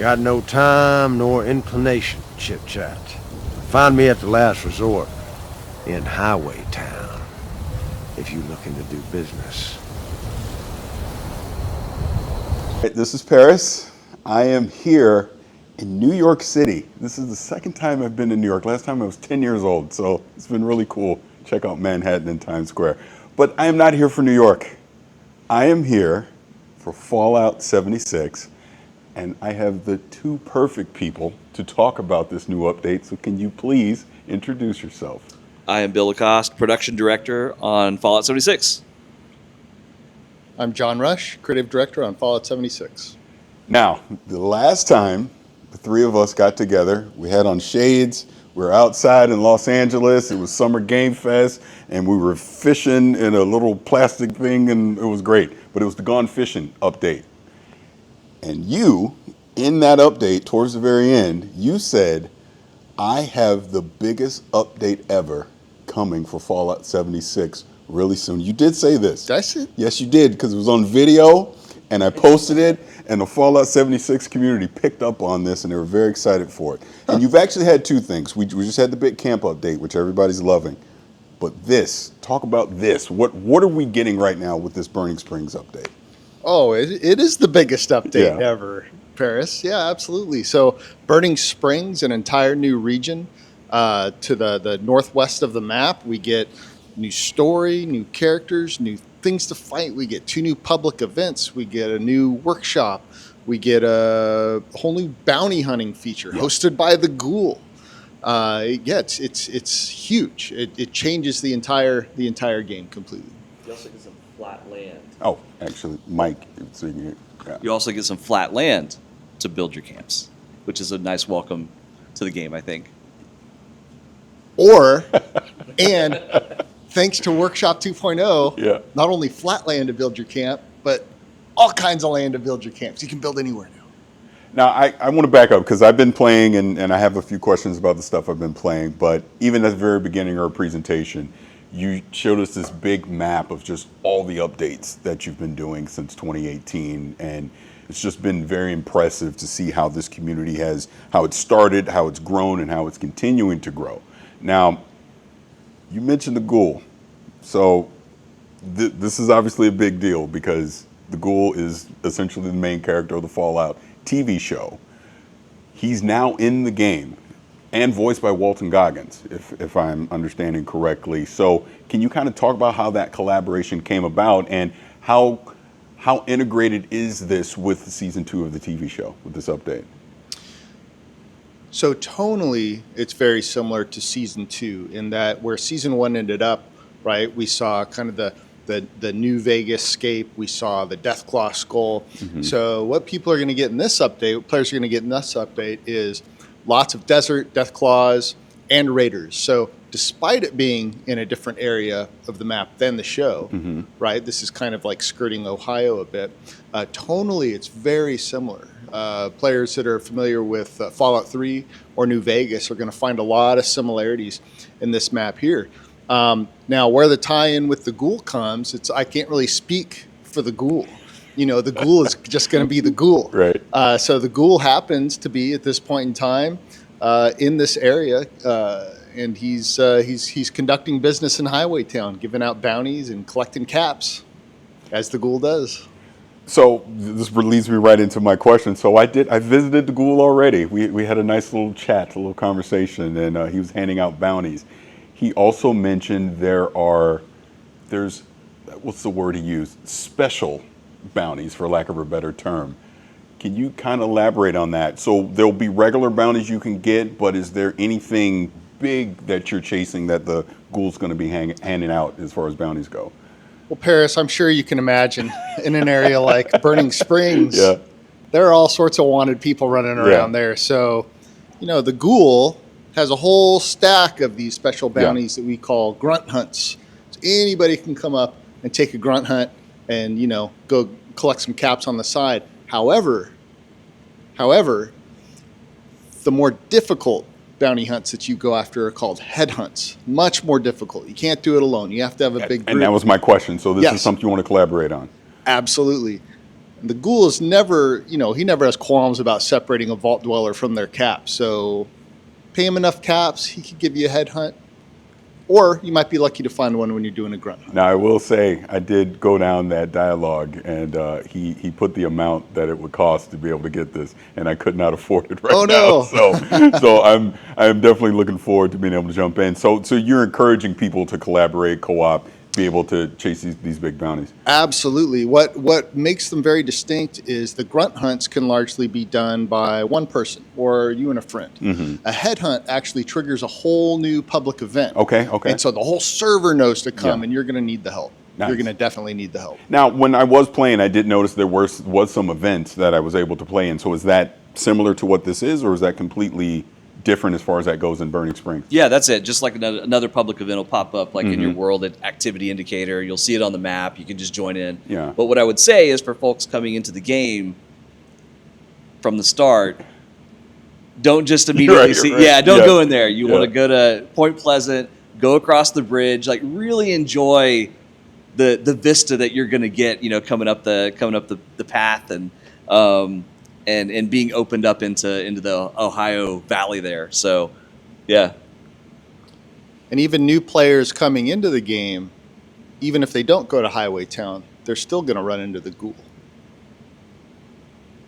Got no time nor inclination to chit-chat. Find me at the last resort, in Highway Town, if you looking to do business. This is Paris. I am here in New York City. This is the second time I've been to New York. Last time I was 10 years old, so it's been really cool. Check out Manhattan and Times Square. But I am not here for New York. I am here for Fallout 76, and I have the two perfect people to talk about this new update. So can you please introduce yourself? I am Bill Lacoste, production director on Fallout 76. I'm John Rush, creative director on Fallout 76. Now, the last time the three of us got together, we had on shades, we were outside in Los Angeles, it was Summer Game Fest, and we were fishing in a little plastic thing, and it was great. But it was the Gone Fishing update. And you, in that update, towards the very end, you said, I have the biggest update ever coming for Fallout 76 really soon. You did say this. Did I say? Yes, you did, because it was on video, and I posted it, and the Fallout 76 community picked up on this, and they were very excited for it. And you've actually had two things. We just had the Bit Camp update, which everybody's loving. But this, talk about this. What are we getting right now with this Burning Springs update? Oh, it is the biggest update ever, Paris. Yeah, absolutely. So Burning Springs, an entire new region to the northwest of the map. We get new story, new characters, new things to fight. We get 2 new public events. We get a new workshop. We get a whole new bounty hunting feature hosted by the Ghoul. It's huge. It changes the entire game completely. You also get some flat land. Oh, actually, Mike. You also get some flat land to build your camps, which is a nice welcome to the game, I think. And thanks to Workshop 2.0, not only flat land to build your camp, but all kinds of land to build your camps. You can build anywhere now. Now, I want to back up because I've been playing and I have a few questions about the stuff I've been playing. But even at the very beginning of our presentation, you showed us this big map of just all the updates that you've been doing since 2018. And it's just been very impressive to see how this community how it started, how it's grown, and how it's continuing to grow. Now, you mentioned the Ghoul. So this is obviously a big deal because the Ghoul is essentially the main character of the Fallout TV show. He's now in the game and voiced by Walton Goggins, if I'm understanding correctly. So can you kind of talk about how that collaboration came about and how integrated is this with season 2 of the TV show, with this update? So tonally, it's very similar to season 2 in that where season 1 ended up, right? We saw kind of the New Vegas scape. We saw the Deathclaw skull. Mm-hmm. So what people are going to get in this update, what players are going to get in this update is lots of desert, Deathclaws, and raiders. So despite it being in a different area of the map than the show, right? This is kind of like skirting Ohio a bit. Tonally, it's very similar. Players that are familiar with Fallout 3 or New Vegas are going to find a lot of similarities in this map here. Now, where the tie-in with the Ghoul comes, I can't really speak for the Ghoul. You know, the Ghoul is just going to be the Ghoul. Right. So the Ghoul happens to be at this point in time in this area, and he's conducting business in Highway Town, giving out bounties and collecting caps, as the Ghoul does. So this leads me right into my question. So I visited the Ghoul already. We had a nice little chat, a little conversation, and he was handing out bounties. He also mentioned there's what's the word he used? Special bounties, for lack of a better term. Can you kind of elaborate on that? So there'll be regular bounties you can get, but is there anything big that you're chasing that the Ghoul's going to be handing out as far as bounties go? Well, Paris, I'm sure you can imagine in an area like Burning Springs, there are all sorts of wanted people running around there. So, the Ghoul has a whole stack of these special bounties that we call grunt hunts. So anybody can come up and take a grunt hunt and, go collect some caps on the side. However, the more difficult bounty hunts that you go after are called head hunts. Much more difficult. You can't do it alone. You have to have a big group. And that was my question. So this is something you want to collaborate on. Absolutely. And the Ghoul is never, he never has qualms about separating a Vault Dweller from their caps. So pay him enough caps, he could give you a headhunt. Or you might be lucky to find one when you're doing a grunt hunt. Now, I will say, I did go down that dialogue, and he put the amount that it would cost to be able to get this, and I could not afford it right now. So I'm definitely looking forward to being able to jump in. So you're encouraging people to collaborate, co-op, be able to chase these big bounties. Absolutely. What makes them very distinct is the grunt hunts can largely be done by one person or you and a friend. A headhunt actually triggers a whole new public event. Okay. And so the whole server knows to come, Yeah. and you're going to need the help. Nice. You're going to definitely need the help. Now, when I was playing, I did notice there was some events that I was able to play in. So is that similar to what this is, or is that completely different as far as that goes in Burning Springs? Yeah, that's it. Just like another public event will pop up, like in your world activity indicator. You'll see it on the map. You can just join in. Yeah. But what I would say is for folks coming into the game from the start, don't just immediately Right, see. right. Yeah, don't Yeah. go in there. You Yeah. want to go to Point Pleasant, go across the bridge, like really enjoy the vista that you're going to get, coming up the path and being opened up into the Ohio Valley there. So, yeah. And even new players coming into the game, even if they don't go to Highway Town, they're still going to run into the Ghoul.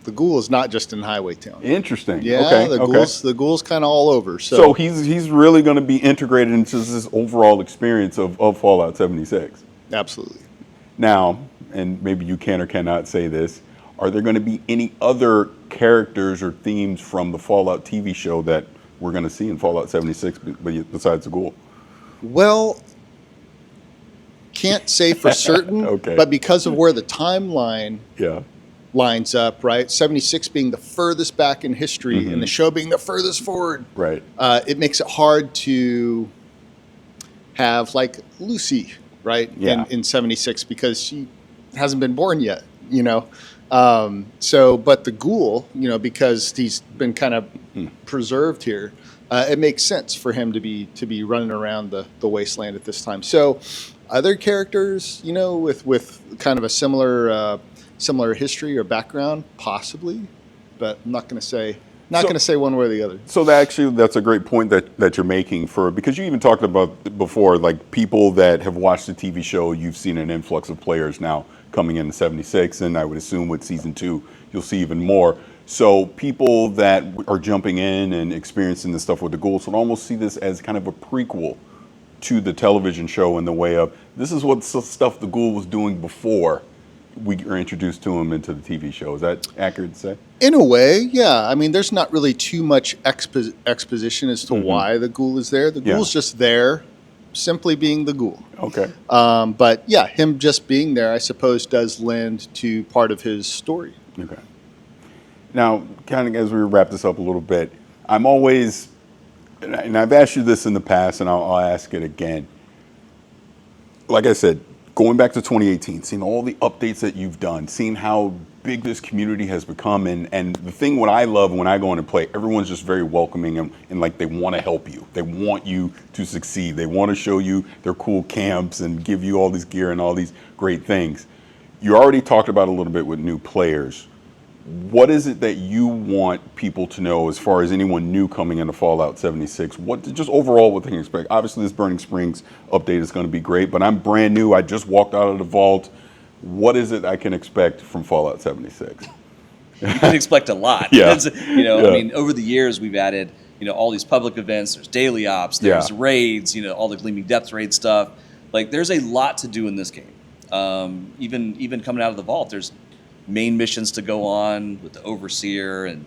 The Ghoul is not just in Highway Town. Interesting. Yeah, Okay. the Ghoul's kind of all over. So he's really going to be integrated into this overall experience of Fallout 76. Absolutely. Now, and maybe you can or cannot say this, are there going to be any other characters or themes from the Fallout TV show that we're going to see in Fallout 76 besides the Ghoul? Well, can't say for certain, Okay. but because of where the timeline Yeah. lines up, right? 76 being the furthest back in history and the show being the furthest forward, Right. it makes it hard to have like Lucy, right? Yeah. In 76 because she hasn't been born yet, but the Ghoul, because he's been kind of preserved here, it makes sense for him to be running around the wasteland at this time. So other characters, with kind of a similar history or background, possibly, but I'm not going to say one way or the other. So that's a great point that you're making because you even talked about before, like people that have watched the TV show, you've seen an influx of players now coming into 76, and I would assume with season 2, you'll see even more. So people that are jumping in and experiencing this stuff with the Ghouls would almost see this as kind of a prequel to the television show in the way of, this is what stuff the Ghoul was doing before we are introduced to him into the TV show. Is that accurate to say? In a way, yeah. I mean, there's not really too much exposition as to why the Ghoul is there. The Ghoul's just there, simply being the Ghoul. Okay. But yeah, him just being there, I suppose, does lend to part of his story. Okay. Now, kind of as we wrap this up a little bit, I'm always, and I've asked you this in the past, and I'll ask it again. Like I said, going back to 2018, seeing all the updates that you've done, seeing how big this community has become, and the thing what I love when I go in and play, everyone's just very welcoming and like they want to help you. They want you to succeed. They want to show you their cool camps and give you all this gear and all these great things. You already talked about a little bit with new players. What is it that you want people to know as far as anyone new coming into Fallout 76? Just overall what they can expect? Obviously, this Burning Springs update is going to be great, but I'm brand new. I just walked out of the vault. What is it I can expect from Fallout 76? You can expect a lot. Yeah. I mean, over the years we've added, all these public events. There's daily ops. There's raids. All the Gleaming Depths raid stuff. Like, there's a lot to do in this game. Even coming out of the vault, there's main missions to go on with the Overseer, and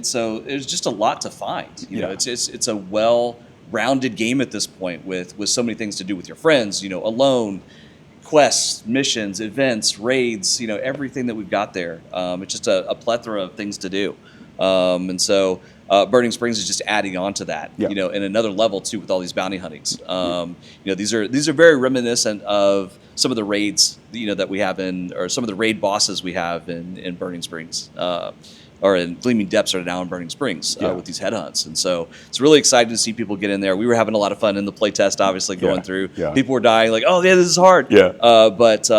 so there's just a lot to find. It's a well-rounded game at this point with so many things to do with your friends. Alone, quests, missions, events, raids. Everything that we've got there. It's just a plethora of things to do, and so Burning Springs is just adding on to that. And another level too with all these bounty huntings. These are very reminiscent of some of the raids that we have or some of the raid bosses we have in Burning Springs, or in Gleaming Depths are now in Burning Springs with these headhunts. And so it's really exciting to see people get in there. We were having a lot of fun in the playtest, obviously going through. Yeah. People were dying like, oh yeah, this is hard. Yeah. But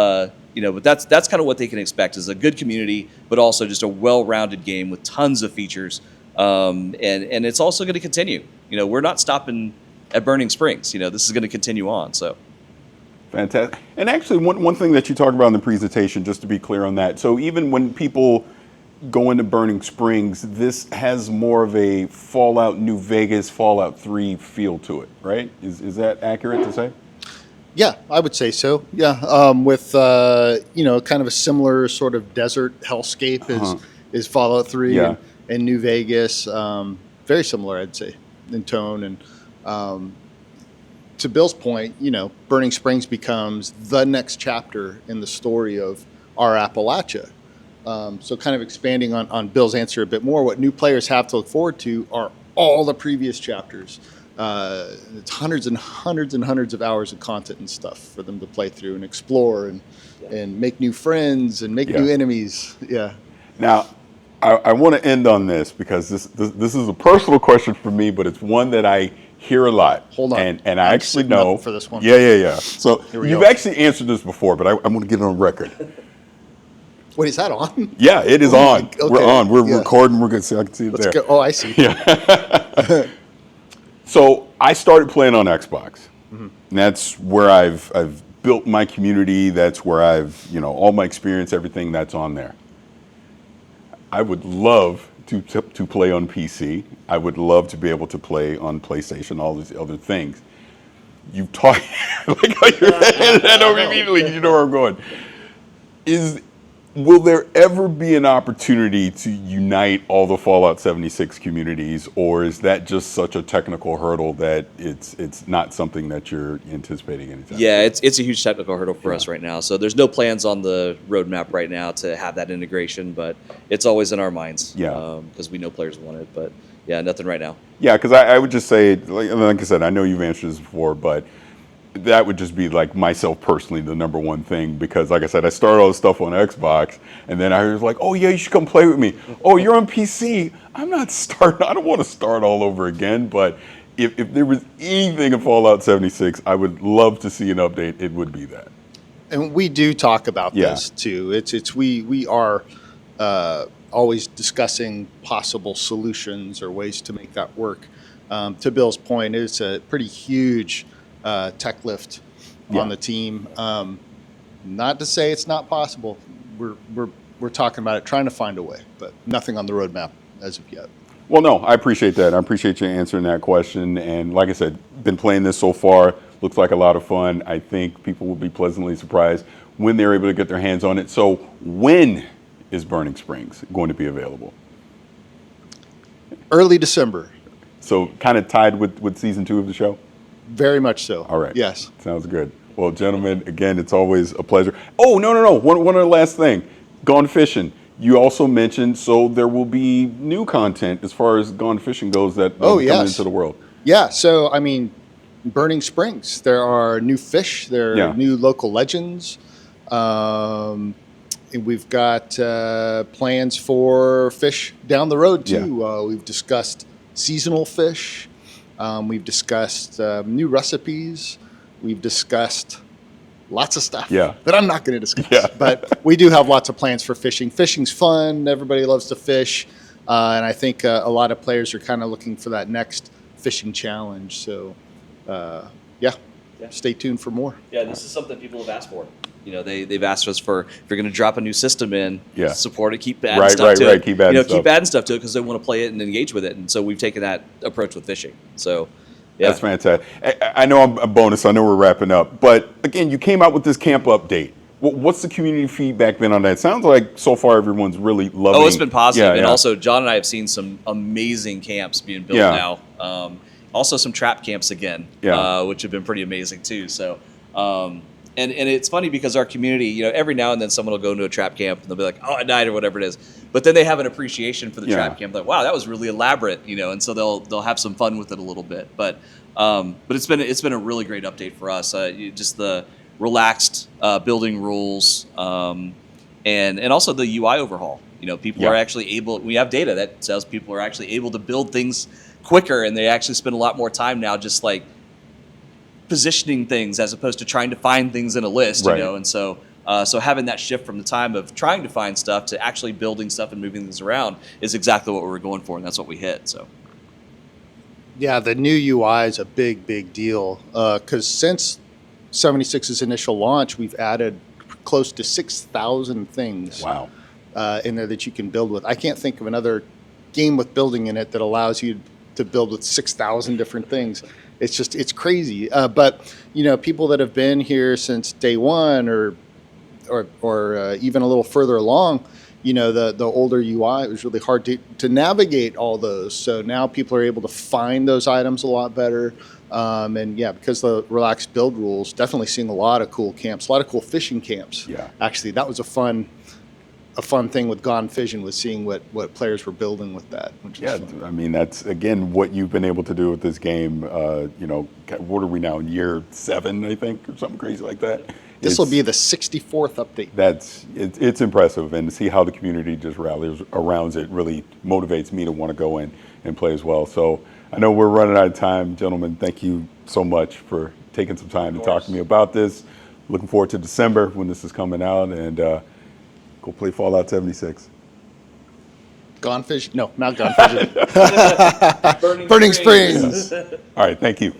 But that's kind of what they can expect, is a good community, but also just a well-rounded game with tons of features. And it's also going to continue. We're not stopping at Burning Springs. This is going to continue on. So. Fantastic. And actually, one thing that you talked about in the presentation, just to be clear on that, so even when people go into Burning Springs, this has more of a Fallout New Vegas, Fallout 3 feel to it, right? Is that accurate to say? Yeah, I would say so. Yeah, with kind of a similar sort of desert hellscape is Fallout 3 Yeah. and New Vegas. Very similar, I'd say, in tone. And to Bill's point, Burning Springs becomes the next chapter in the story of our Appalachia. So kind of expanding on Bill's answer a bit more, what new players have to look forward to are all the previous chapters. It's hundreds and hundreds and hundreds of hours of content and stuff for them to play through and explore and make new friends and make new enemies. Yeah. Now, I want to end on this because this is a personal question for me, but it's one that I hear a lot. Hold on. And I actually know. For this one. Yeah. So you've go. actually answered this before, but I'm going to get it on record. Wait, is that on? Yeah, it is on. Okay. We're on. We're recording. We're good. I can see it there. Go. Oh, I see. So I started playing on Xbox. And that's where I've built my community. That's where I've, all my experience, everything that's on there. I would love to play on PC. I would love to be able to play on PlayStation, all these other things. You've talked, like how you're heading that over immediately, you know where I'm going. Will there ever be an opportunity to unite all the Fallout 76 communities, or is that just such a technical hurdle that it's not something that you're anticipating anytime? Yeah, it's a huge technical hurdle for us right now. So there's no plans on the roadmap right now to have that integration, but it's always in our minds. Yeah. Because we know players want it, but yeah, nothing right now. Yeah, because I would just say, like I said, I know you've answered this before, but that would just be like myself personally, the number one thing, because like I said, I started all this stuff on Xbox and then I was like, oh yeah, you should come play with me. Oh, you're on PC. I'm not starting. I don't want to start all over again. But if there was anything in Fallout 76, I would love to see an update. It would be that. And we do talk about this too. We are always discussing possible solutions or ways to make that work. To Bill's point, it's a pretty huge tech lift on the team. Not to say it's not possible. We're talking about it, trying to find a way, but nothing on the roadmap as of yet. Well, no, I appreciate that. I appreciate you answering that question. And like I said, been playing this so far. Looks like a lot of fun. I think people will be pleasantly surprised when they're able to get their hands on it. So when is Burning Springs going to be available? Early December. So kind of tied with season 2 of the show? Very much so. All right. Yes. Sounds good. Well, gentlemen, again, it's always a pleasure. Oh, no. One other last thing. Gone fishing. You also mentioned, so there will be new content as far as Gone Fishing goes that will come into the world. Yeah. So, I mean, Burning Springs, there are new fish. There are new local legends. And we've got plans for fish down the road, too. Yeah. We've discussed seasonal fish. We've discussed new recipes. We've discussed lots of stuff that I'm not going to discuss. Yeah. But we do have lots of plans for fishing. Fishing's fun. Everybody loves to fish. And I think a lot of players are kind of looking for that next fishing challenge. So, stay tuned for more. Yeah, this is something people have asked for. They've asked us for, if you're going to drop a new system in, support it, keep adding stuff to it. Keep adding stuff. Keep adding stuff to it because they want to play it and engage with it. And so we've taken that approach with fishing. So, yeah. That's fantastic. I know I'm a bonus. I know we're wrapping up. But again, you came out with this camp update. What's the community feedback been on that? It sounds like so far everyone's really loving it. Oh, it's been positive. And also, John and I have seen some amazing camps being built now. Also, some trap camps again, which have been pretty amazing too. So, and it's funny because our community, every now and then someone will go into a trap camp and they'll be like, oh, I died or whatever it is. But then they have an appreciation for the trap camp. Like, wow, that was really elaborate, and so they'll have some fun with it a little bit. But it's been a really great update for us. Just the relaxed building rules, and also the UI overhaul. People are actually able. We have data that says people are actually able to build things quicker, and they actually spend a lot more time now just like positioning things as opposed to trying to find things in a list. And so So having that shift from the time of trying to find stuff to actually building stuff and moving things around is exactly what we were going for, and that's what we hit. So. Yeah, the new UI is a big deal because since 76's initial launch, we've added close to 6,000 things Wow. in there that you can build with. I can't think of another game with building in it that allows you to build with 6,000 different things. It's crazy. But people that have been here since day one or even a little further along, the older UI, it was really hard to navigate all those. So now people are able to find those items a lot better. And yeah, because the relaxed build rules, definitely seeing a lot of cool camps, a lot of cool fishing camps. Yeah. Actually, that was a fun thing with Gone Fishing, was seeing what players were building with that. Which Yeah, is fun. I mean, that's, again, what you've been able to do with this game. What are we now, in year 7, I think, or something crazy like that? This will be the 64th update. It's impressive, and to see how the community just rallies around it really motivates me to want to go in and play as well. So I know we're running out of time, gentlemen. Thank you so much for taking some time to talk to me about this. Looking forward to December when this is coming out, and go play Fallout 76. Gone Fishing? No, not Gone Fishing. Burning Springs. All right, thank you.